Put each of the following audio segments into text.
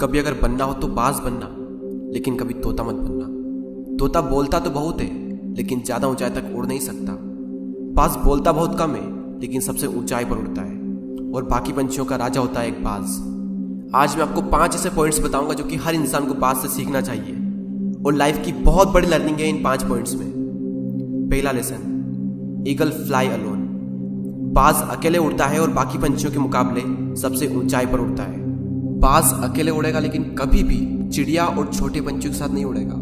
कभी अगर बनना हो तो बाज बनना, लेकिन कभी तोता मत बनना। तोता बोलता तो बहुत है, लेकिन ज़्यादा ऊंचाई तक उड़ नहीं सकता। बाज बोलता बहुत कम है, लेकिन सबसे ऊंचाई पर उड़ता है, और बाकी पंछियों का राजा होता है एक बाज। आज मैं आपको 5 ऐसे पॉइंट्स बताऊंगा जो कि हर इंसान को बाज से सीखना चाहिए, और लाइफ की बहुत बड़ी लर्निंग है इन 5 पॉइंट्स में। पहला लेसन, ईगल फ्लाई अलोन। बाज अकेले उड़ता है और बाकी पंछियों के मुकाबले सबसे ऊंचाई पर उड़ता है। बाज अकेले उड़ेगा, लेकिन कभी भी चिड़िया और छोटे पंछियों के साथ नहीं उड़ेगा।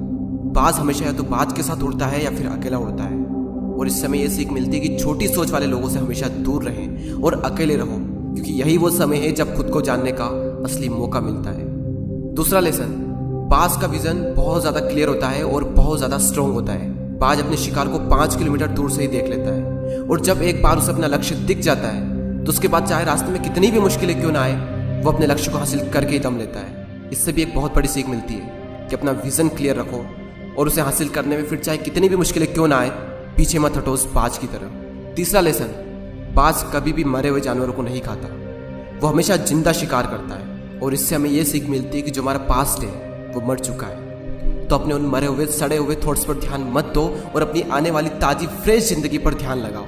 बाज हमेशा या तो बाज के साथ उड़ता है या फिर अकेला उड़ता है, और इस समय यह सीख मिलती है कि छोटी सोच वाले लोगों से हमेशा दूर रहें और अकेले रहो, क्योंकि यही वो समय है जब खुद को जानने का असली मौका मिलता है। दूसरा लेसन, बाज का विजन बहुत ज्यादा क्लियर होता है और बहुत ज्यादा स्ट्रॉन्ग होता है। बाज अपने शिकार को 5 किलोमीटर दूर से ही देख लेता है, और जब एक बार उसे अपना लक्ष्य दिख जाता है तो उसके बाद चाहे रास्ते में कितनी भी मुश्किलें क्यों ना आए, वो अपने लक्ष्य को हासिल करके ही दम लेता है। इससे भी एक बहुत बड़ी सीख मिलती है कि अपना विजन क्लियर रखो, और उसे हासिल करने में फिर चाहे कितनी भी मुश्किलें क्यों ना आए, पीछे मत हटो उस बाज की तरह। तीसरा लेसन, बाज कभी भी मरे हुए जानवरों को नहीं खाता, वो हमेशा जिंदा शिकार करता है, और इससे हमें यह सीख मिलती है कि जो हमारा पास्ट है वो मर चुका है, तो अपने उन मरे हुए सड़े हुए थॉट्स पर ध्यान मत दो और अपनी आने वाली ताजी फ्रेश जिंदगी पर ध्यान लगाओ।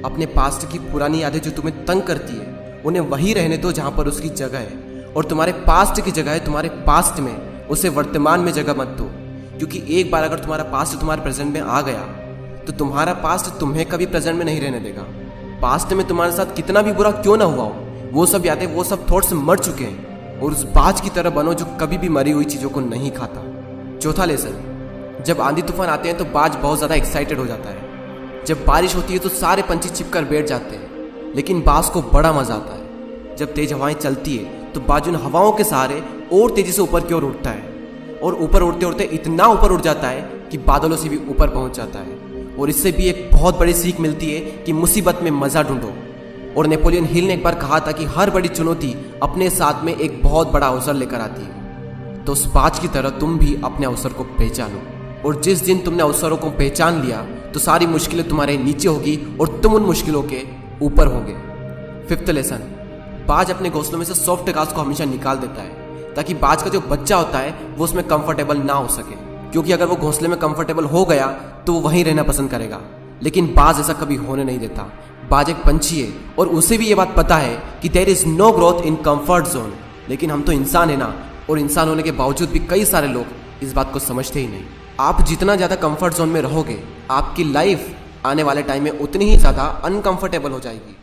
अपने पास्ट की पुरानी यादें जो तुम्हें तंग करती है, उन्हें वहीं रहने दो जहां पर उसकी जगह है, और तुम्हारे पास्ट की जगह है तुम्हारे पास्ट में, उसे वर्तमान में जगह मत दो। क्योंकि एक बार अगर तुम्हारा पास्ट तुम्हारे प्रेजेंट में आ गया तो तुम्हारा पास्ट तुम्हें कभी प्रेजेंट में नहीं रहने देगा। पास्ट में तुम्हारे साथ कितना भी बुरा क्यों ना हुआ हो, वो सब यादें, वो सब थॉट्स मर चुके हैं, और उस बाज की तरह बनो जो कभी भी मरी हुई चीजों को नहीं खाता। चौथा लेसन, जब आंधी तूफान आते हैं तो बाज बहुत ज़्यादा एक्साइटेड हो जाता है। जब बारिश होती है तो सारे पंछी छिपकर बैठ जाते हैं, लेकिन बाज को बड़ा मजा आता है। जब तेज हवाएं चलती है तो बाज उन हवाओं के सहारे और तेजी से ऊपर की ओर उठता है, और ऊपर उड़ते उड़ते इतना ऊपर उड़ जाता है कि बादलों से भी ऊपर पहुंच जाता है। और इससे भी एक बहुत बड़ी सीख मिलती है कि मुसीबत में मजा ढूंढो। और नेपोलियन हिल ने एक बार कहा था कि हर बड़ी चुनौती अपने साथ में एक बहुत बड़ा अवसर लेकर आती है। तो उस बाज की तरह तुम भी अपने अवसर को पहचानो, और जिस दिन तुमने अवसरों को पहचान लिया तो सारी मुश्किलें तुम्हारे नीचे होगी और तुम उन मुश्किलों के ऊपर होगे। फिफ्थ लेसन, बाज अपने घोंसलों में से सॉफ्ट घास को हमेशा निकाल देता है, ताकि बाज का जो बच्चा होता है वो उसमें कंफर्टेबल ना हो सके, क्योंकि अगर वो घोंसले में कंफर्टेबल हो गया तो वो वहीं रहना पसंद करेगा। लेकिन बाज ऐसा कभी होने नहीं देता। बाज एक पंछी है, और उसे भी ये बात पता है कि there is no growth in comfort zone. लेकिन हम तो इंसान है ना, और इंसान होने के बावजूद भी कई सारे लोग इस बात को समझते ही नहीं। आप जितना ज़्यादा कंफर्ट जोन में रहोगे, आपकी लाइफ आने वाले टाइम में उतनी ही ज़्यादा अनकंफर्टेबल हो जाएगी।